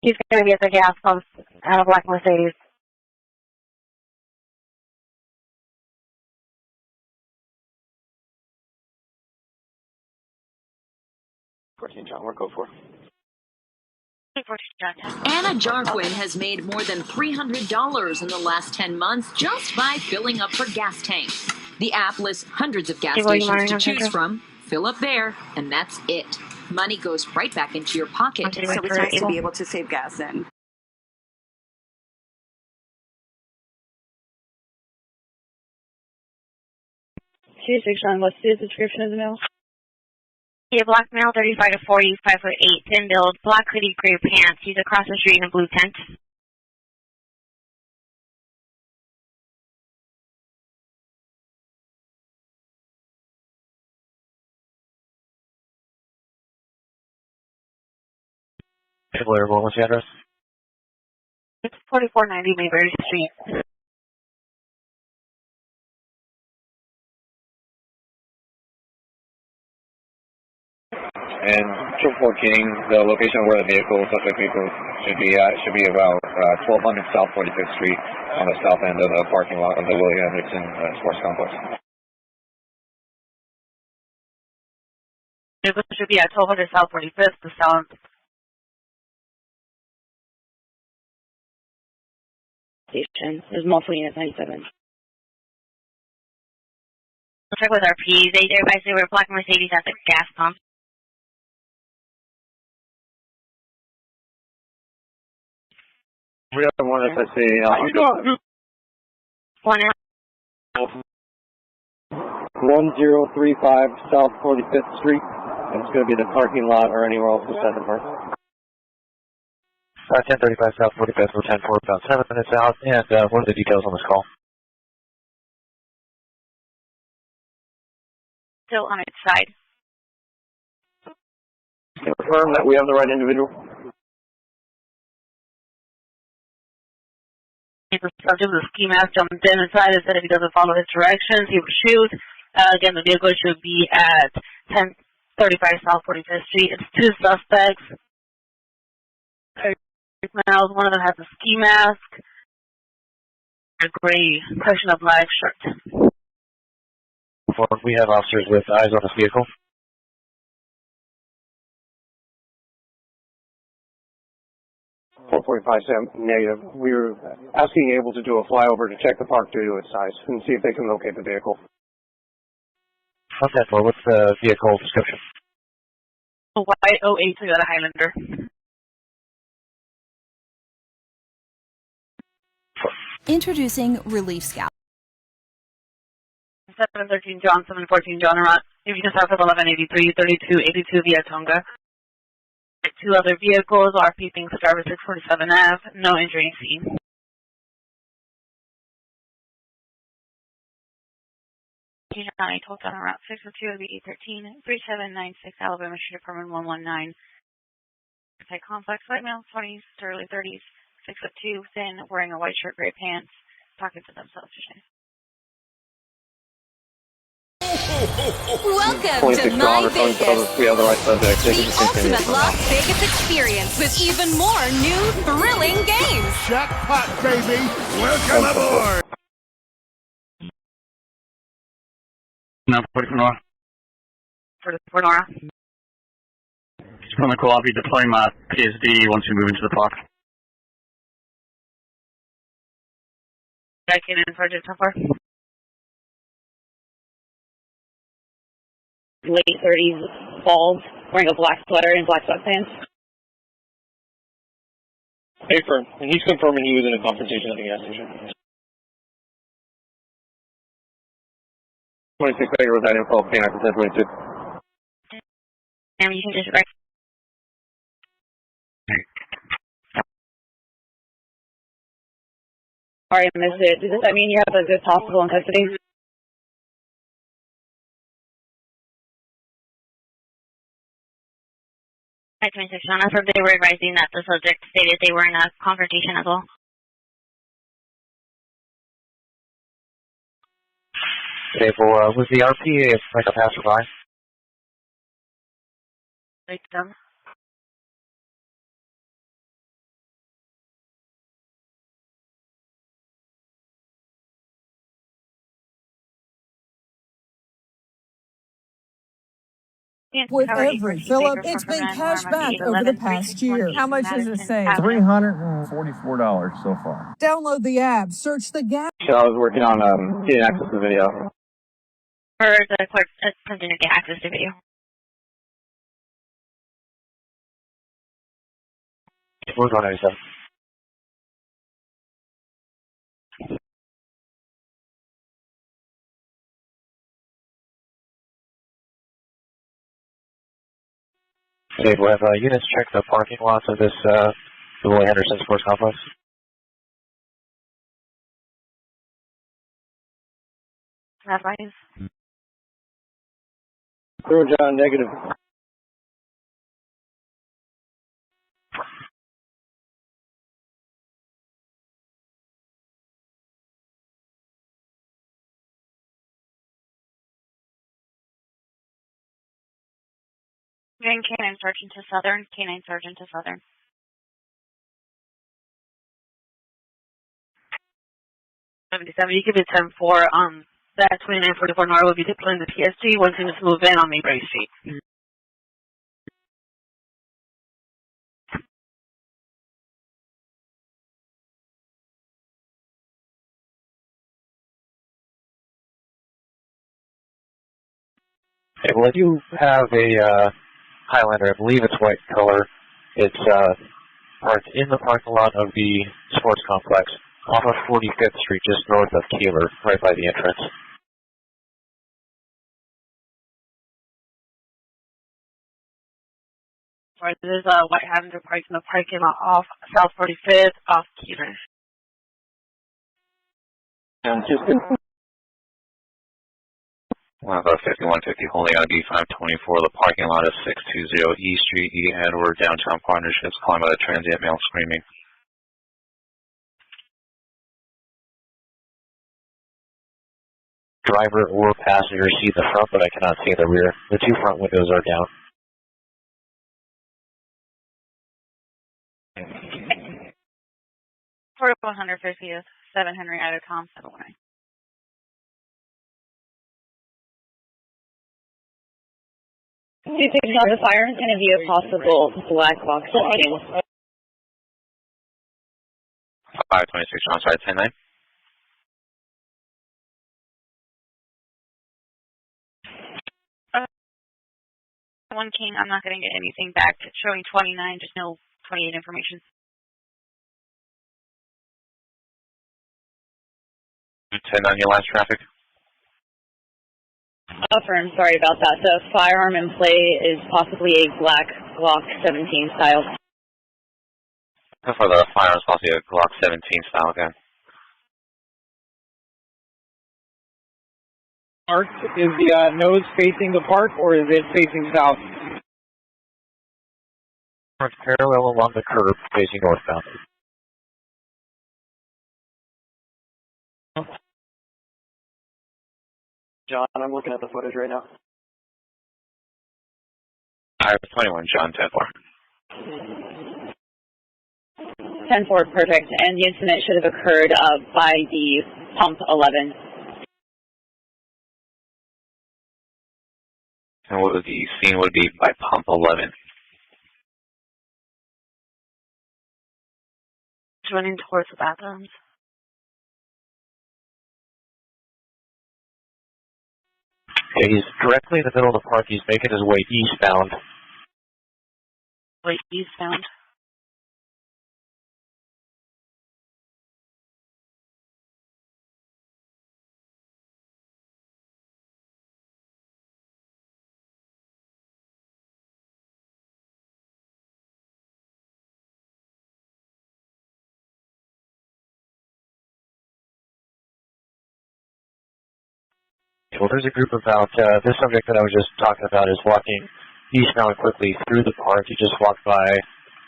He's going to be at the gas pump at a black Mercedes. 14 John, we're go for. Anna Jarquin has made more than $300 in the last 10 months just by filling up her gas tanks. The app lists hundreds of gas stations to choose from. Fill up there, and that's it. Money goes right back into your pocket. So it's nice to be able to save gas then. What's the description of the mail? Yeah, black male, 35 to 40, 5'8", thin build, black hoodie, gray pants. He's across the street in a blue tent. What's the address? It's 4490 Mayberry Street. And 214, the location where the suspect vehicle should be at should be about 1200 South 45th Street on the south end of the parking lot of the Willie Hendrickson Sports Complex. It should be at 1200 South 45th, the south station. There's multiple units, 97. We'll check with our P's. They were black Mercedes at the gas pump. We have one SSC. 1035 South 45th Street. It's going to be the parking lot or anywhere else beside the park. 1035 South 45th, we're 10-4, about 7 minutes out. And what are the details on this call? Still on its side. Confirm that we have the right individual. The subject of the ski mask jumped in inside and said if he doesn't follow his directions, he will shoot. Again, the vehicle should be at 1035 South 45th Street. It's two suspects. One of them has a ski mask, a gray question of black shirt. We have officers with eyes on this vehicle. 445 Sam, negative. We were asking able to do a flyover to check the park due to its size and see if they can locate the vehicle. How's that for? What's the vehicle description? A white 08 Toyota Highlander. Introducing Relief Scout. 713 John, 714 John, around. If you can start with 1183, 3282 via Tonga. Two other vehicles, RP being Starver 647F, no injury seen. I told on Route 602 of the 813, 3796 Alabama Street Apartment 119. Type complex, white male, 20s to early 30s, 6'2", thin, wearing a white shirt, gray pants, talking to themselves. Welcome to My Vegas, we have the right subject. the ultimate Las Vegas experience with even more new thrilling games. Jackpot, baby! Welcome aboard! No, for Nora. For Nora. Just on the call, I'll be deploying my PSD once we move into the park. I came in Sergeant so far. Late 30s, bald, wearing a black sweater and black sweatpants. Hey, firm. And he's confirming he was in a confrontation at the gas station. 26 figure with that info, paying after 1022. And you can just write. Alright, Miss it. Does that mean you have a good possible in custody? At 26 John, I heard they were advising that the subject stated they were in a confrontation as well. Okay, well, was the RP like a passerby? Victim. With every fill-up, it's been cash back over the past year. How much has it saved? $344 so far. Download the app, search the gas. So I was working on getting access to video. For the clerk, something to get access to video. We're going 97. Dave, will have units check the parking lots of this the Willie Henderson Sports Complex? Rabbis. Crew John, negative. Getting K9 Sergeant to Southern, K9 Sergeant to Southern. 77, you could be 10-4. That 2944 Nora will be deploying the PSG once units move in on Mayberry Street. Okay, well, I do have a Highlander. I believe it's white color. It's parked in the parking lot of the sports complex off of 45th Street, just north of Keeler, right by the entrance. Right, there's a white Highlander parked in the parking lot off South 45th, off Keeler. And just Well, about 5150 holding on B524. The parking lot is 620 E Street, E Edward, downtown partnerships, calling about a transient male screaming. Driver or passenger see the front, but I cannot see the rear. The two front windows are down. For 150th, 7 Henry Ida Tom 719. Do you think the fire is going to be a possible black box shooting? 526, I'm sorry, 109. One King, I'm not going to get anything back. It's showing 29, just no 28 information. 10 on your last traffic. Affirm, sorry about that. The firearm in play is possibly a black Glock 17 style. For the firearm, it's possibly a Glock 17 style gun. Park, is the nose facing the park or is it facing south? It's parallel along the curb, facing northbound. John, I'm looking at the footage right now. I have 21, John, 10-4. 10-4, perfect. And the incident should have occurred by the pump 11. And what the scene would be by pump 11. It's running towards the bathrooms. Okay, he's directly in the middle of the park. He's making his way eastbound. Wait, eastbound. Well, there's a group about, this subject that I was just talking about is walking eastbound quickly through the park. He just walked by,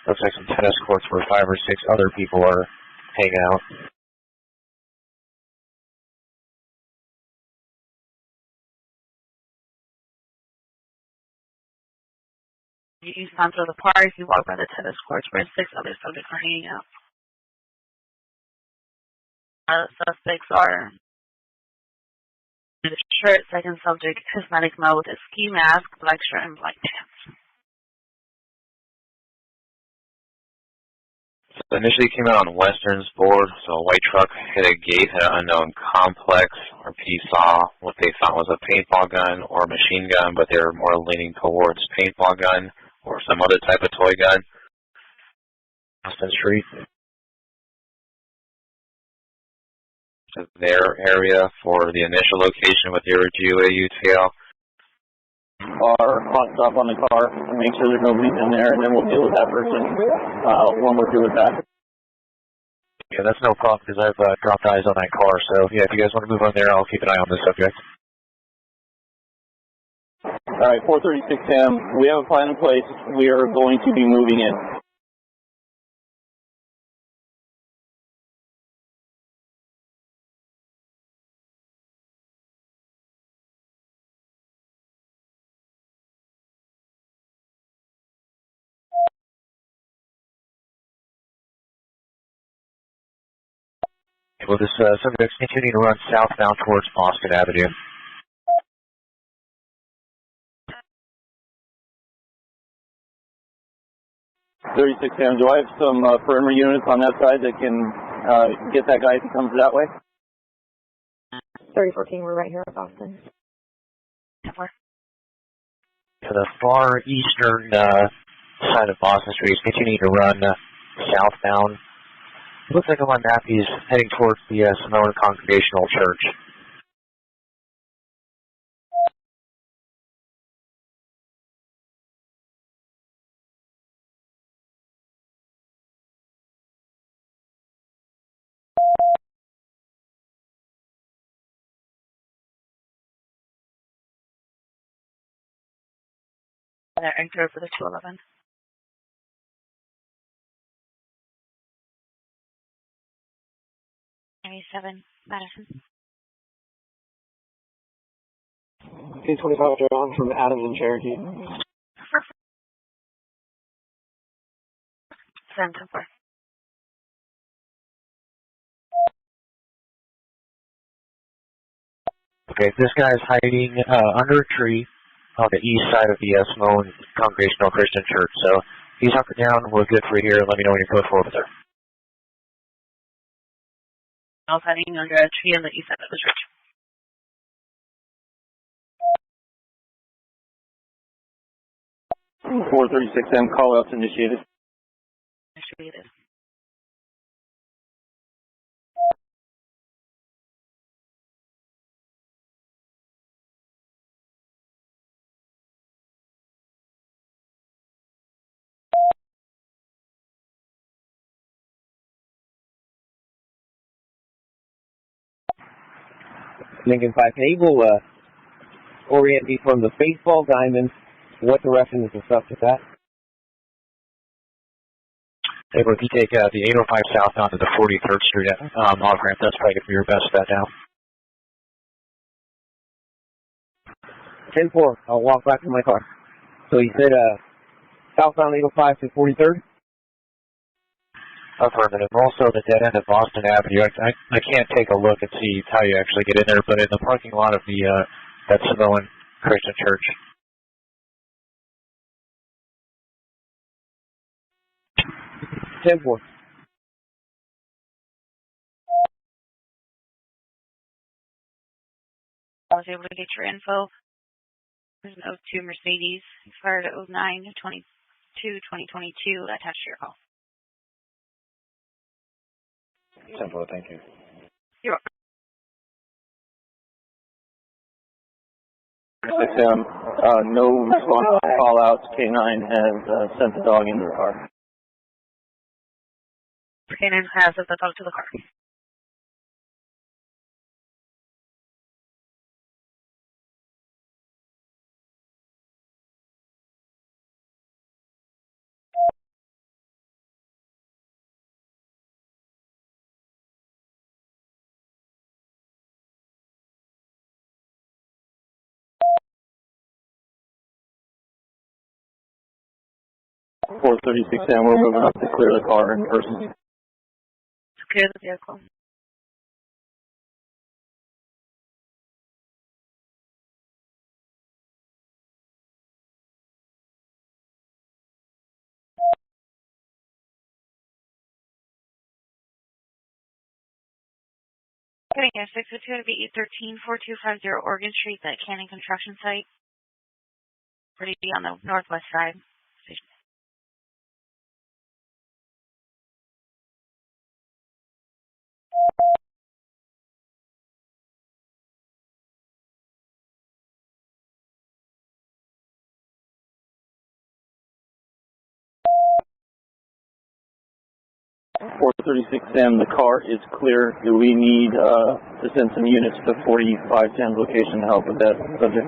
looks like some tennis courts where 5 or 6 other people are hanging out. Eastbound through the park, you walk by the tennis courts where 6 other subjects are hanging out. Suspects are shirt, second subject, Hispanic male with a ski mask, black shirt, and black pants. So initially came out on Western's board, so a white truck hit a gate at an unknown complex, or P saw what they thought was a paintball gun or a machine gun, but they were more leaning towards paintball gun or some other type of toy gun. Austin Street. Their area for the initial location with your GUAU tail. Our hot stop on the car and make sure there's nobody in there, and then we'll deal with that person when we're through with that. Yeah, that's no problem because I've dropped eyes on that car. So yeah, if you guys want to move on there, I'll keep an eye on the subject. All right, 4:36 a.m. We have a plan in place. We are going to be moving in. Well, this subject's continuing to run southbound towards Boston Avenue. Do I have some perimeter units on that side that can get that guy if he comes that way? 3014, we're right here at Boston. To the far eastern side of Boston Street is continuing to run southbound. It looks like on my map he's heading towards the Samoan Congregational Church. Enter for the 211. Madison. 225 John from Adams and Cherokee. Send temper. Okay, this guy is hiding under a tree on the east side of the Samoan Congregational Christian Church. So he's hunkered down. We're good for here. Let me know when you're close forward there. I was hiding under a tree on the east side of the church. Mm-hmm. 4:36 a.m. call outs initiated. Initiated. Lincoln 5, can you orient me from the baseball diamond, what direction is the subject at? Hey, if you take the 805 southbound to the 43rd Street off-ramp, that's probably going to be your best bet now. 10-4, I'll walk back to my car. So you said southbound 805 to 43rd? Affirmative. Also, the dead end of Boston Avenue. I can't take a look and see how you actually get in there, but in the parking lot of the that Samoan Christian Church. Ten-4. I was able to get your info. There's an 02 Mercedes, expired at 09/22/2022, attached to your call. 10-4, thank you. You're welcome. 6M, no response to call outs. K9 has sent the dog into the car. K9 has sent the dog to the car. .436 M, we're moving up to clear the car in person. Clear the vehicle. Okay, yeah, 602 to be 813-4250 Oregon Street, that Cannon construction site. Pretty on the northwest side. 436M, the car is clear. Do we need to send some units to 4510's location to help with that subject?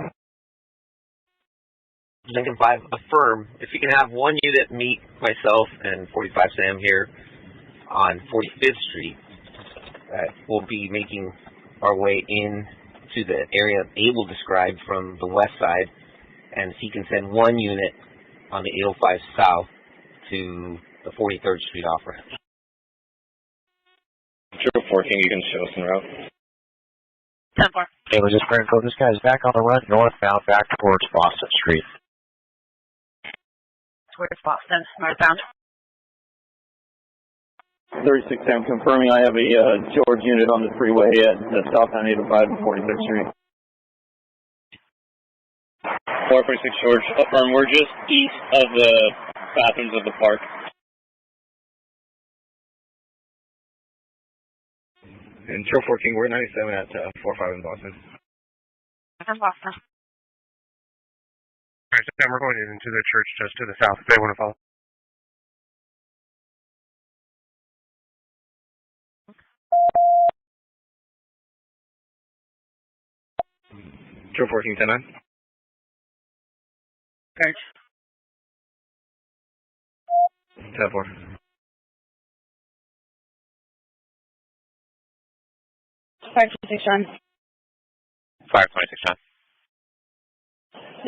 Lincoln 5, affirm. If you can have one unit meet myself and 45 Sam here on 45th Street, we'll be making our way in to the area Abel described from the west side, and if he can send one unit on the 805 south to the 43rd Street off-ramp. True 14, you can show us en route. 10-4. Okay, we'll just info. This guy's back on the run northbound back towards Boston Street. Towards Boston, northbound. 36M confirming I have a George unit on the freeway at the southbound 805 and 43rd Street. 446 George, affirm. We're just east of the bathrooms of the park. And Trail 14, we're 97 at 45 in Boston. From Boston. Alright, so we're going into the church just to the south if they want to follow. Trail 14, 10-9. Church. 10-4. 526 John. 526 John.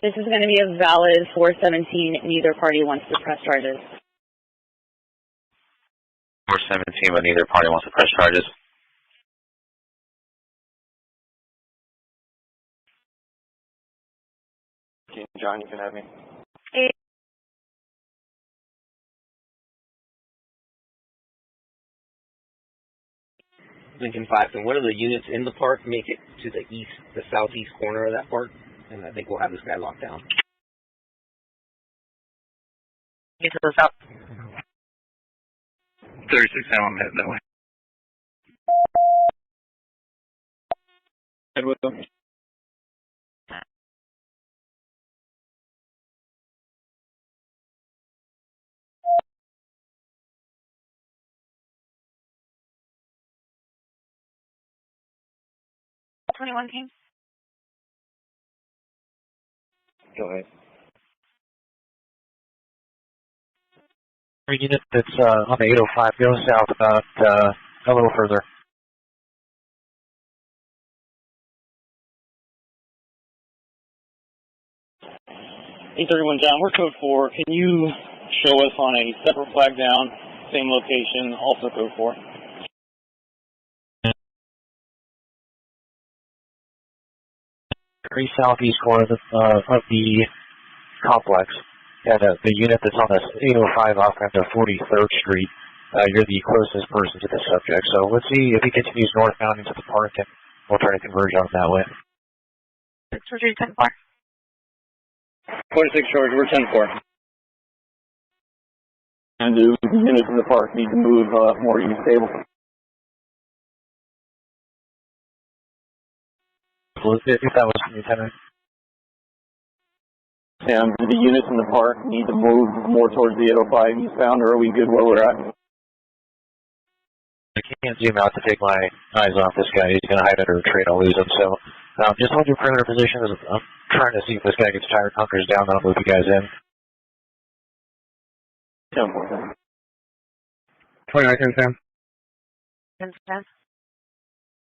This is going to be a valid 417. Neither party wants to press charges. 417, but neither party wants to press charges. Okay, John, you can have me. Lincoln 5, and one of the units in the park make it to the southeast corner of that park, and I think we'll have this guy locked down. Get to the south. 36M, I'm heading that way. Head with them. King. Go ahead. Unit that's on the 805, go south about a little further. 831 John, we're code 4. Can you show us on a separate flag down, same location, also code 4? Very southeast corner of the complex. And the unit that's on the 805 off ramp to 43rd Street, you're the closest person to the subject. So let's see if he continues northbound into the park, and we'll try to converge on that way. 10-4. 46 George, we're 10-4. And the units in the park need to move more east stable. If that was Lieutenant. Sam, do the units in the park need to move more towards the 805 eastbound, or are we good where we're at? I can't zoom out to take my eyes off this guy. He's going to hide under a tree and I'll lose him. So just hold your perimeter position. I'm trying to see if this guy gets tired, hunkers down, and I'll move you guys in. 10-4. 2910 Sam. 10-10.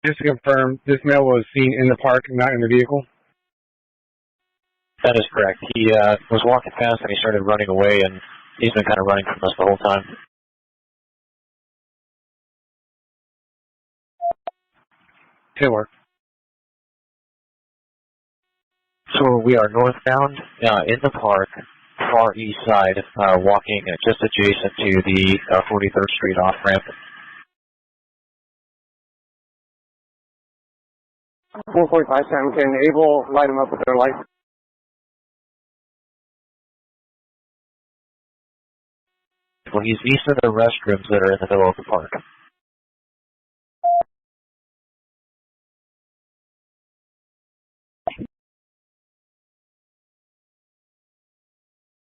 Just to confirm, this male was seen in the park, not in the vehicle? That is correct. He was walking fast and he started running away, and he's been kind of running from us the whole time. Good work. So we are northbound in the park, far east side, walking just adjacent to the 43rd Street off-ramp. 445 Sam, can Able light them up with their lights? Well, he's east of the restrooms that are in the middle of the park.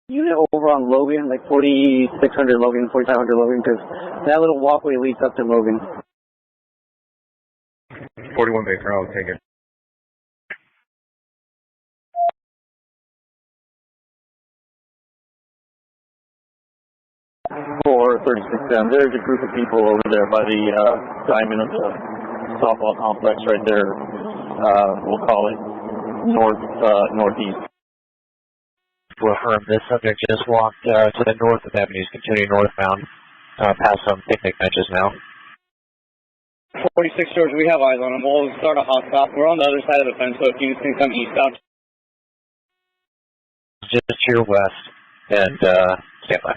Unit over on Logan, like 4600 Logan, 4500 Logan, because that little walkway leads up to Logan. 41 Baker, I'll take it. For 36 there's a group of people over there by the diamond of the softball complex right there. We'll call it northeast. To affirm, this subject just walked to the north of Avenues, continuing northbound, past some picnic benches now. 46 George, we have eyes on him. We'll start a hot stop. We're on the other side of the fence, so if you can come eastbound. Just to your west, and stand by.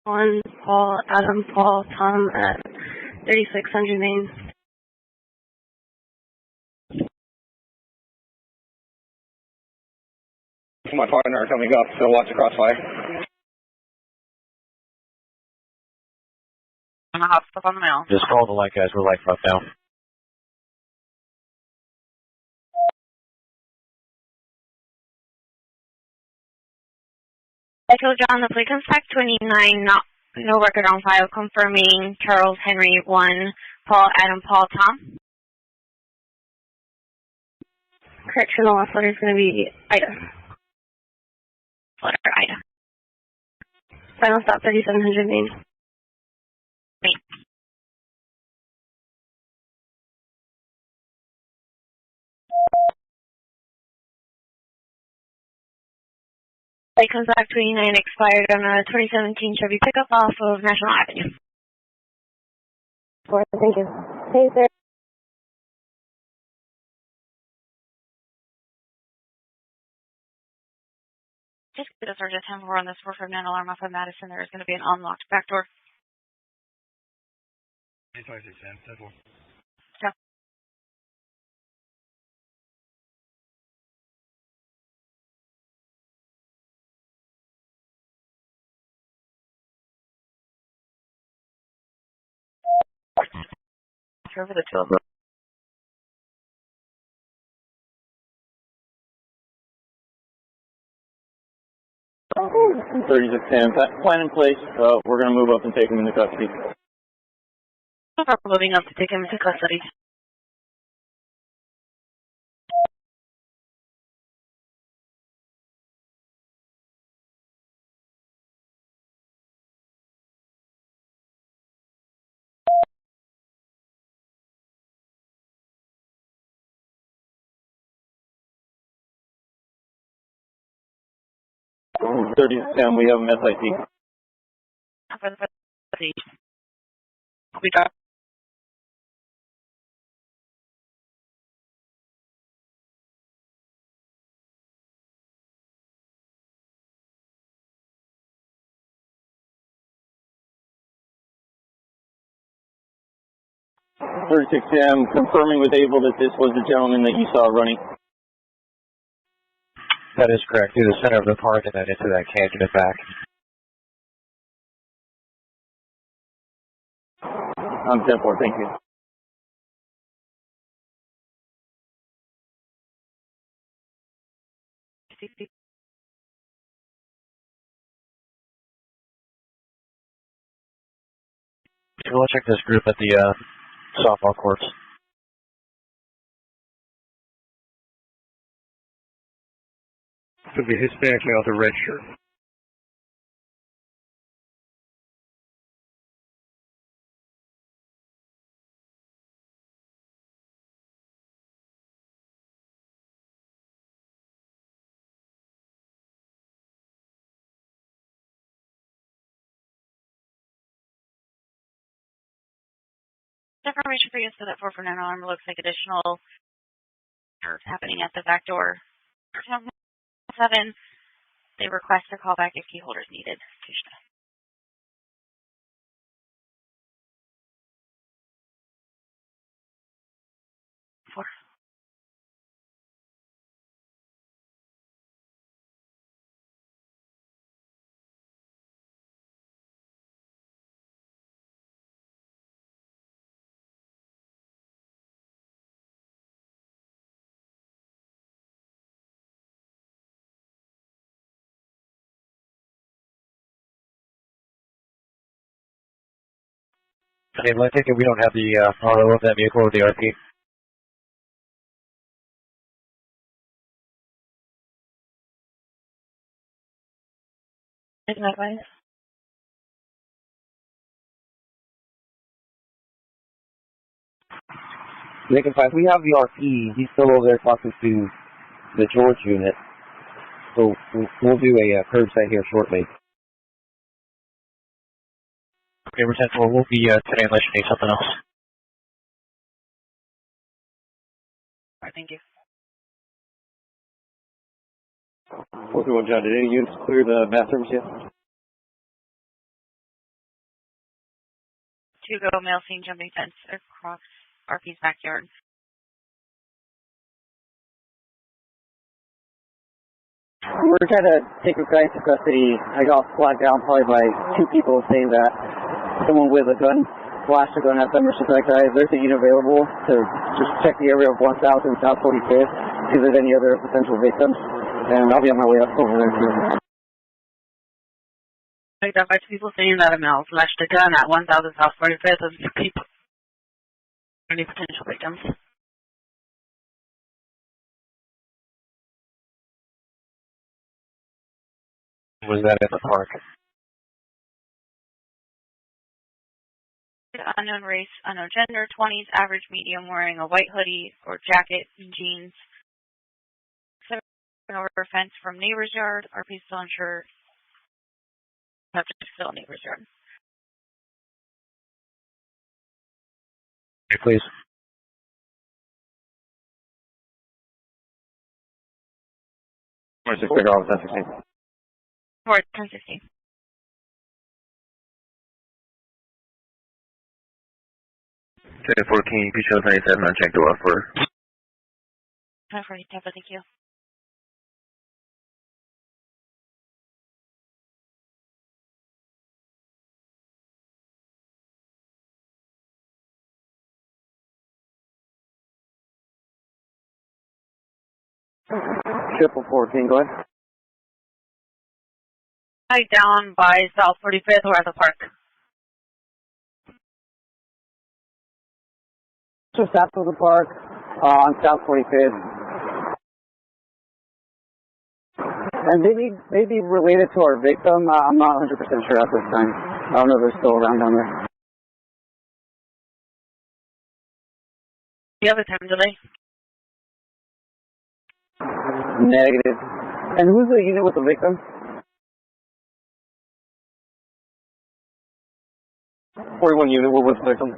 1 Paul, Adam, Paul, Tom at 3600 Main. My partner coming up, so watch the crossfire. I'm a hot stop on the mail. Just follow the light, guys. We're light up now. Echo John, the plate comes back 29, no record on file, confirming Charles Henry 1, Paul, Adam, Paul, Tom. Correction, the last letter is going to be Ida. Letter Ida. Final stop 3700 Main. Main. Plate comes back 29, expired on a 2017 Chevy pickup off of National Avenue. Thank you. Hey, sir. Just get a search at 10-4 on this 459 alarm off of Madison. There is going to be an unlocked back door. 26 Sam, 10-4. Yeah. Over the 2 of them. Oh, 36 plan in place. We're going to move up and take them into custody. We're moving up to take him into custody. Oh, 36 we have a SIT. We got. Confirming with Able that this was the gentleman that you saw running. That is correct. Through the center of the park and then into that canyon and back. I'm 10-4, thank you. We'll check this group at the softball courts. Could be Hispanic male with a red shirt. Information for you so that 449 alarm looks like additional happening at the back door. 7, they request a callback if key holders needed. 4. Okay, well, I take it we don't have the RO of that vehicle or the RP. Isn't that right? Lincoln 5, we have the RP. He's still over there talking to the George unit. So we'll do a curbside here shortly. Okay, we're 10-4. We'll be today unless you need something else. All right, thank you. 431 John, did any units clear the bathrooms yet? 2 go, male seen jumping fence across RP's backyard. We're trying to take a guy into custody. I got flagged down probably by 2 people saying that someone with a gun flashed a gun at them or something like that. If there's a unit available to just check the area of 1000 South 45th, see if there's any other potential victims, and I'll be on my way up over there too. I got 5 people saying that a male flashed a gun at 1000 South 45th of people. Any potential victims? Was that in the park? Unknown race, unknown gender, 20s, average, medium, wearing a white hoodie or jacket and jeans. 7 over a fence from neighbor's yard. RP still unsure. Subject still neighbor's yard. Okay, please. Where's the figure out 1016? Or 1016. 1014, P-Show 97, unchecked door for 1040, Tampa, thank you. Triple 14, go ahead. Right down by South 45th or at the park. Just after the park on South 45th. And maybe related to our victim. I'm not 100% sure at this time. I don't know if they're still around down there. Do you have a time delay? Negative. And who's the unit with the victim? 41 unit, what was the victim?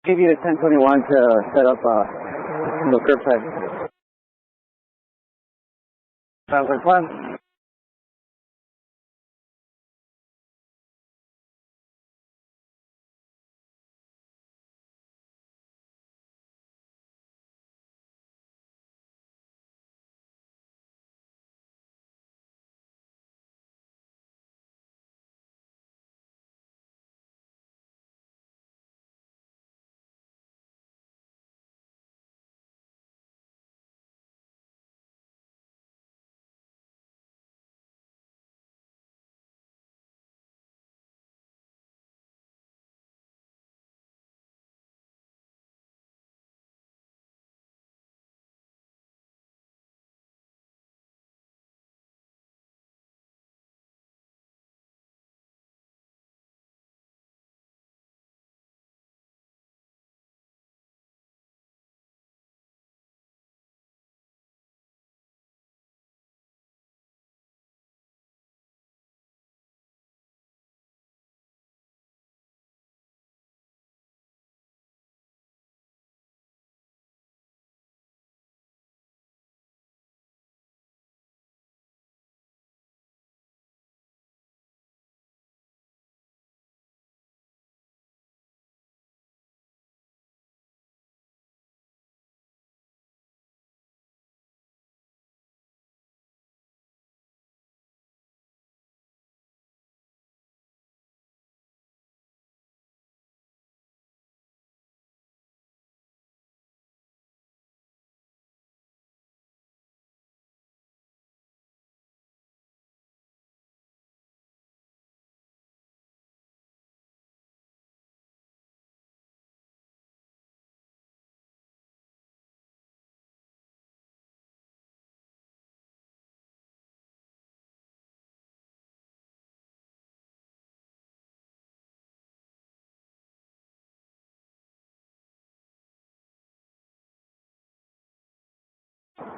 Give you the 1021 to set up the curbside. Sounds like fun.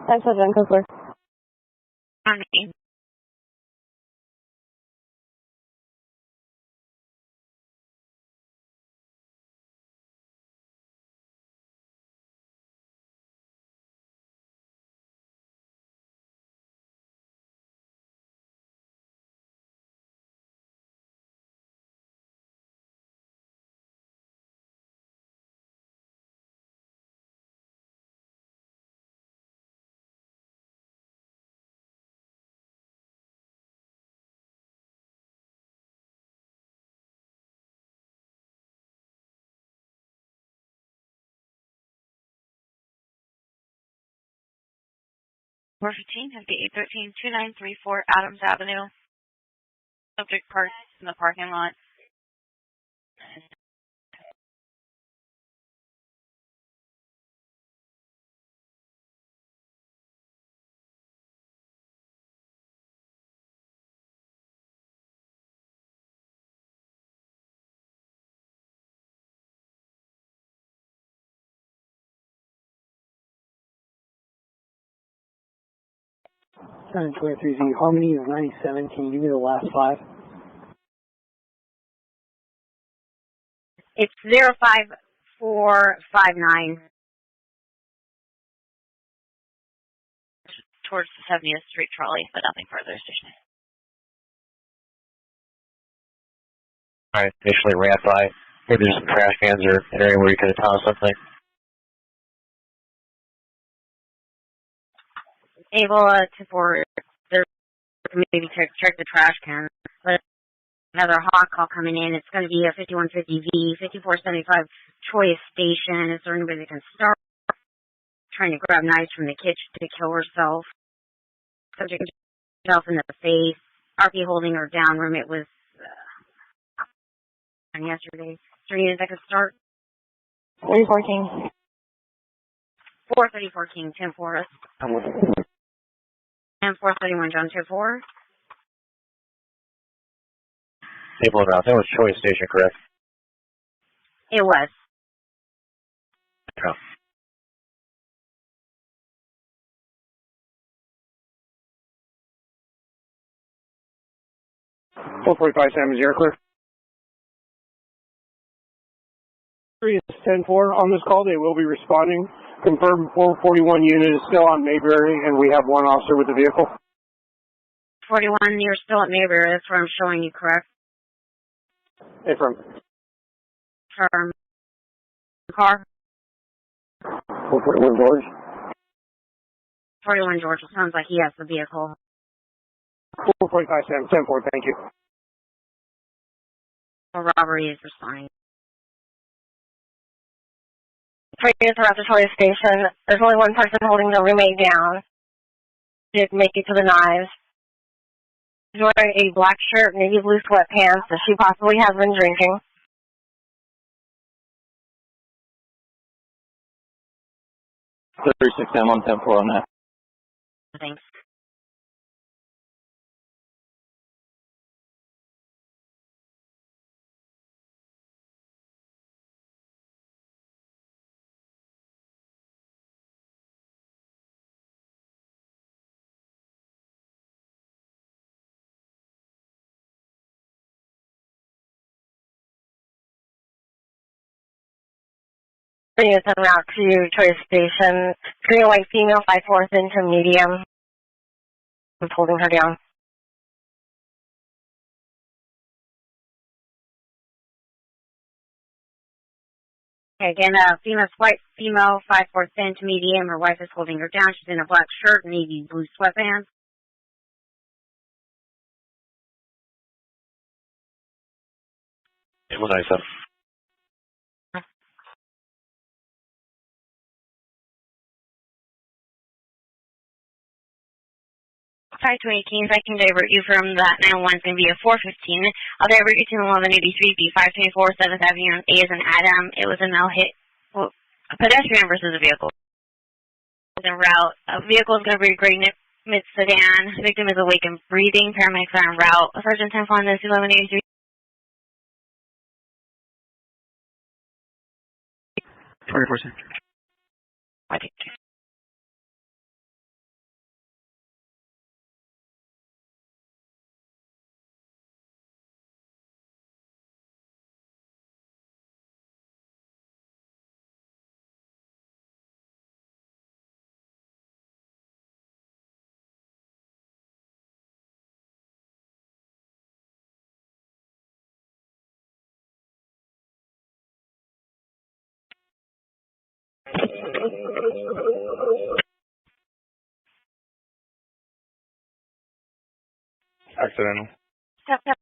Thanks for the Cookler. On me. Four 15, 5813, 2934 Adams Avenue. Subject parked in the parking lot. Sun 23Z Harmony is 97. Can you give me the last 5? It's 05459. Towards the 70th Street trolley, but nothing further station. Alright, initially ran by. Maybe there's some trash cans or an area where you could have tossed something. Able to forward their maybe to check the trash can. But another hot call coming in. It's going to be a 5150V, 5475 choice station. Is there anybody that can start trying to grab knives from the kitchen to kill herself? Subject herself in the face. RP holding her down. Room it was yesterday. Is there any that could start? 34 King. 434 King, 10 Forest. And 431 John 24. Table and route. That was choice station, correct? It was. Yeah. Four 45 Sam is clear. 3 is 10-4 on this call. They will be responding. Confirmed 441 unit is still on Mayberry, and we have one officer with the vehicle. 41, you're still at Mayberry. That's where I'm showing you, correct? Affirm. From car? 441 George. 41 George. It sounds like he has the vehicle. 445 Sam, 10-4, thank you. For robbery is responding. 3 units around the Toya station. There's only one person holding the roommate down. Did make it to the knives. She's wearing a black shirt, navy blue sweatpants, that she possibly has been drinking. I'm on 10-4 on that. Thanks. Units en route to Toya station. Green and white female, 5/4 into medium. I'm holding her down. Okay, again, female's white female, 5/4 thin to medium. Her wife is holding her down. She's in a black shirt, navy blue sweatpants. Table 97. Sorry, 20 Kings, I can divert you from that 901. It's going to be a 415. I'll divert you to 1183B, 524 7th Avenue. A is an Adam. It was a male hit. Well, a pedestrian versus a vehicle. En route. A vehicle is going to be a gray mid sedan. Victim is awake and breathing. Paramedics are en route. Sergeant 10 on this 1183. 24 cents. I think. Accidental. Yep.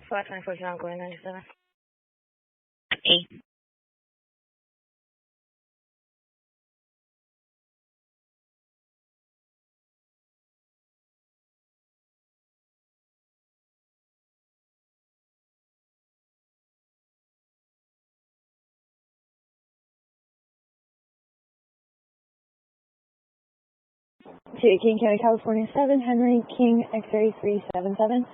Flight 24 John going 97. To King County, California 7, Henry King, X-ray 377.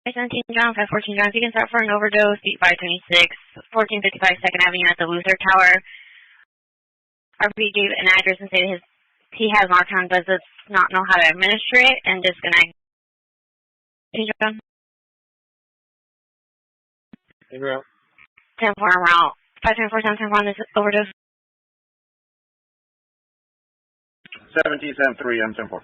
I-17 John, 514 John, you can start for an overdose, seat 526, 1455 2nd Avenue at the Luther Tower. RP gave an address and stated he has Narcan, but does not know how to administer it and disconnect. John? 10-4 en route. 524 10-1, this is overdose. 1773, I'm 10-4.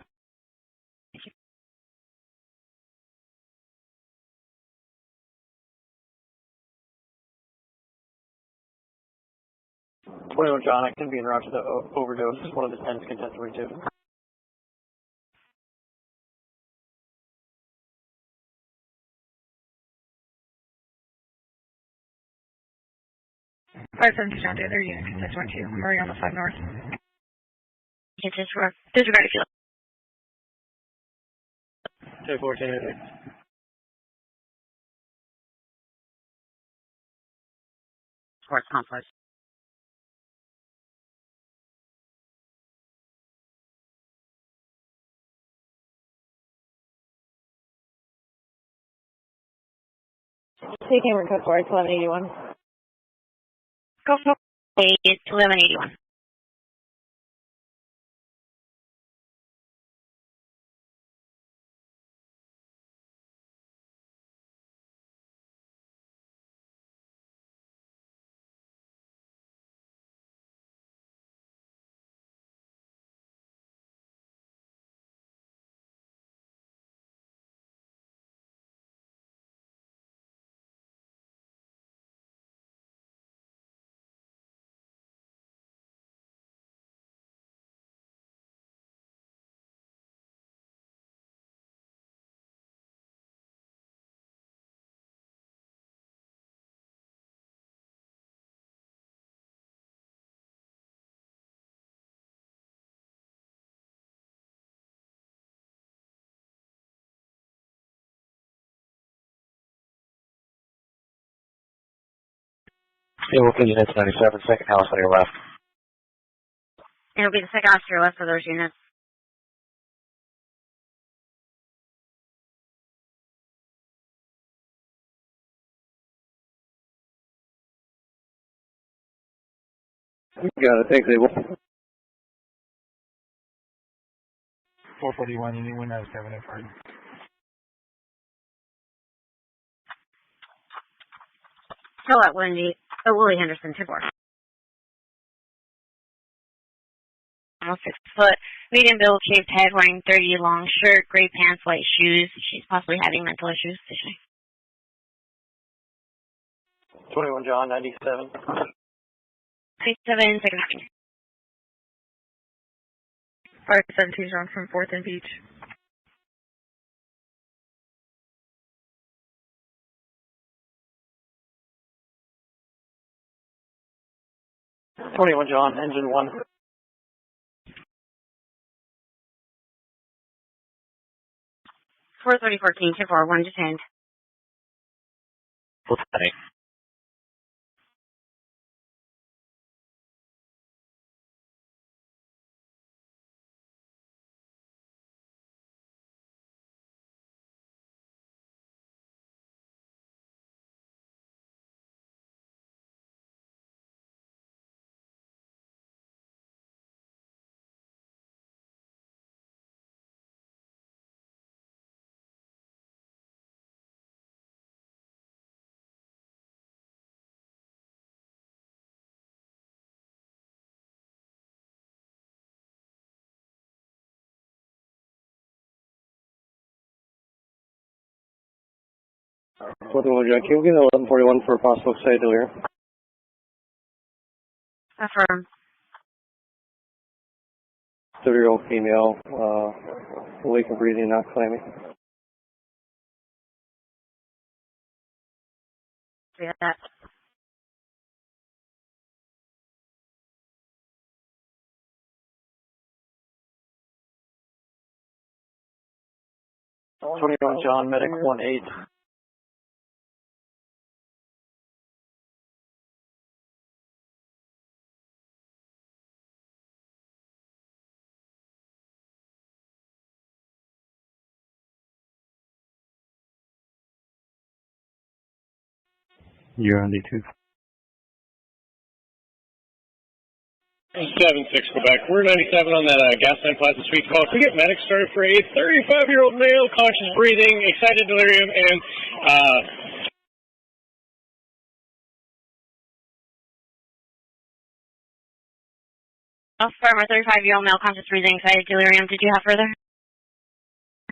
John, I can be en route to the overdose. One of the 10s contest 22. Five 7 John, the other unit, contest 22. Murray on the 5 north. Disregard if you look. 10-4, Sports complex. Take Cameron Code for 1181. Go for 1181. Stable for units 97, second house on your left. It'll be the second house to your left for those units. Got it. Thanks, Abel. 441, Unit 197 at Burbank. Still at Willie Henderson, 2-4. Almost 6 foot, medium build, shaved head, wearing 30 long shirt, gray pants, white shoes. She's possibly having mental issues. 21 John, 97. 97, second house. 517 John from 4th and Beach. John, engine 1. Four 3014, 2-4, 1 to 10. What's the name? John, can you get 1141 for possible excited delirium? Affirm. 30-year-old female, awake and breathing, not claiming. Yeah, that. John, medic 1-8. You're on D2. 7-6 Quebec. We're 97 on that gas line Plaza Suite call. Can we get medics started for a 35-year-old male, conscious breathing, excited delirium, and Affirm, a 35-year-old male, conscious breathing, excited delirium. Did you have further?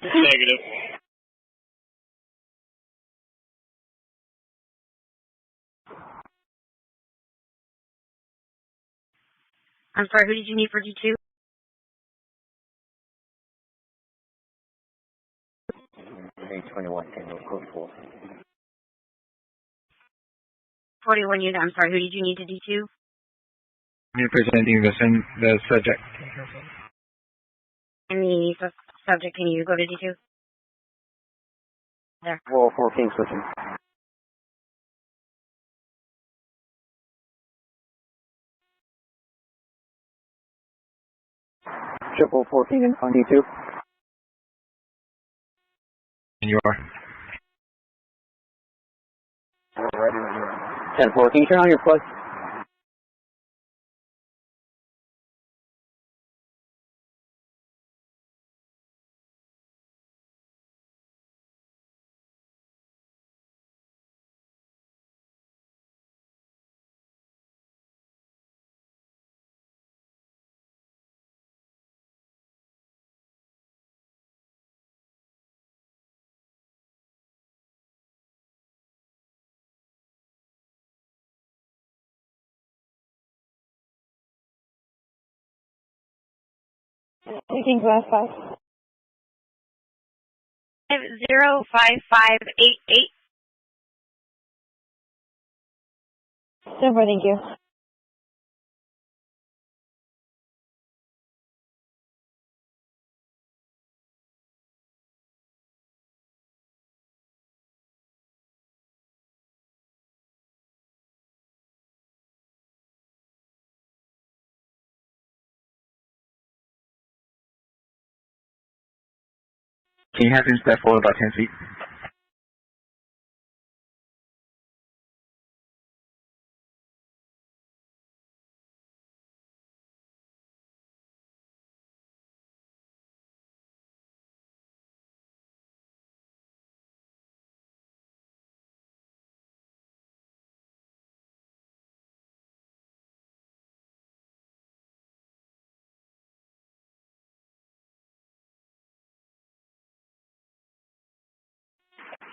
negative. I'm sorry, who did you need for D2? 821, code 4. 41 unit, I'm sorry, who did you need to D2? You're presenting the subject. And the subject, can you go to D2? There. Wall 14 switching. Triple 14 on D2. And you are? 1014, turn on your plug. Taking class 5. 05588. Super, thank you. Can you have him step forward about 10 feet?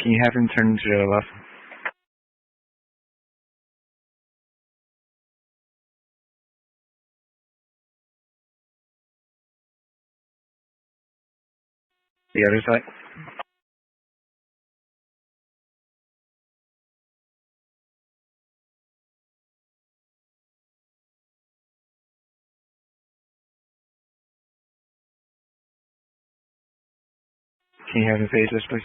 Can you have him turn to the left? The other side? Can you have him face this, please?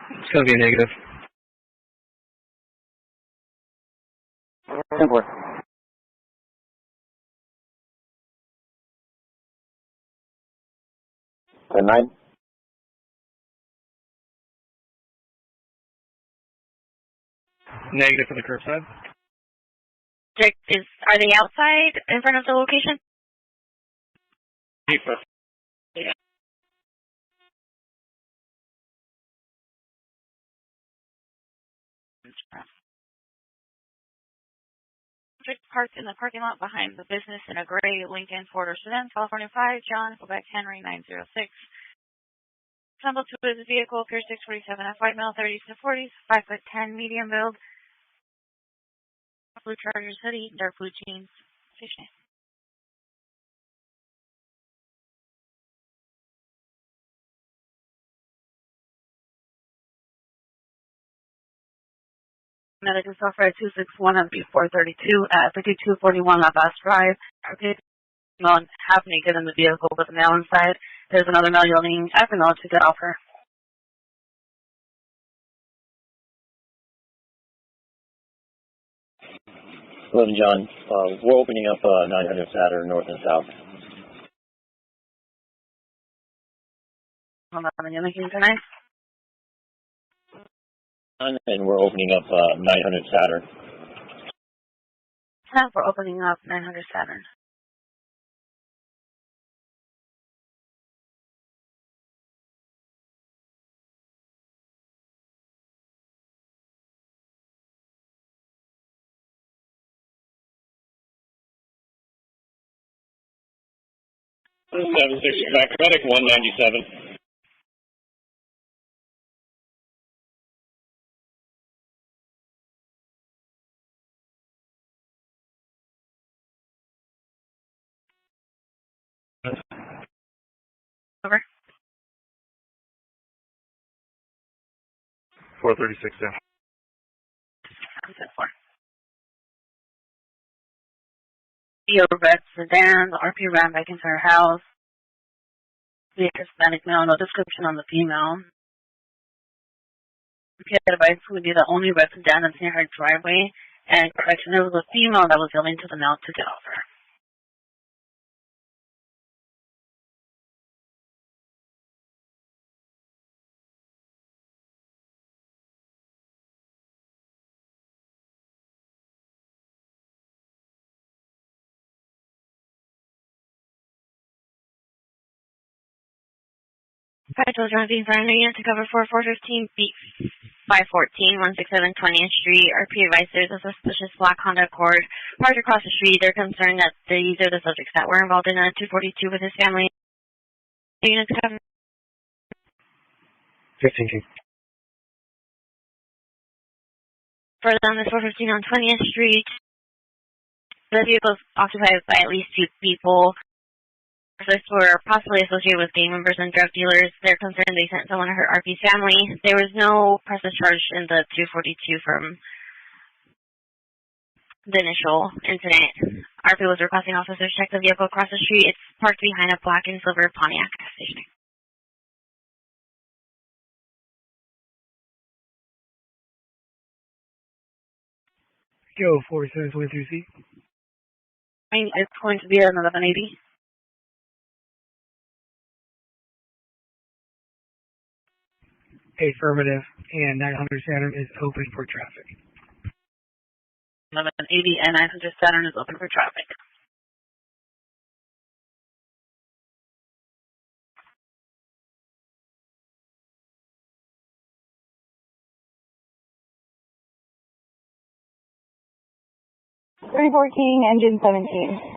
It's going to be a negative. 10-4. The 9? Negative for the curbside. Are they outside in front of the location? Paper. Parked in the parking lot behind the business in a gray Lincoln four-door sedan, California 5, John, Quebec, Henry 906. Assembled to his vehicle, Pier 647 F, white male, 30s to 40s, 5'10", medium build, blue Chargers hoodie, dark blue jeans, fishnet. Medical software 261 on B432 at 5241 La Basse Drive. Not half naked in the vehicle with a male inside. There's another male yelling ethanol to get off her. 11 John, we're opening up 900 Saturn north and south. Hold on, you're making tonight? And we're opening up 900 Saturn. We're opening up 900 Saturn. Seven six back medic 197. Over. 436 down. The red sedan, the RP ran back into her house. The Hispanic male, no description on the female. The device would be the only red sedan that's near her driveway. And correction, it was a female that was yelling to the male to get off her. Title driving Brandon to cover 4415 beat 514 167 20th Street. RP advised there's a suspicious black Honda Accord parked across the street. They're concerned that these are the subjects that were involved in a 242 with his family. Units cover 15 further on this 415 on 20th Street. The vehicle is occupied by at least 2 people. This were possibly associated with gang members and drug dealers. They're concerned they sent someone to her RP family. There was no process charge in the 242 from the initial incident. RP was requesting officers check the vehicle across the street. It's parked behind a black and silver Pontiac station. Go 4723C. It's going to be an 1180. Affirmative, and 900 Saturn is open for traffic. 1180 and 900 Saturn is open for traffic. King, engine 17.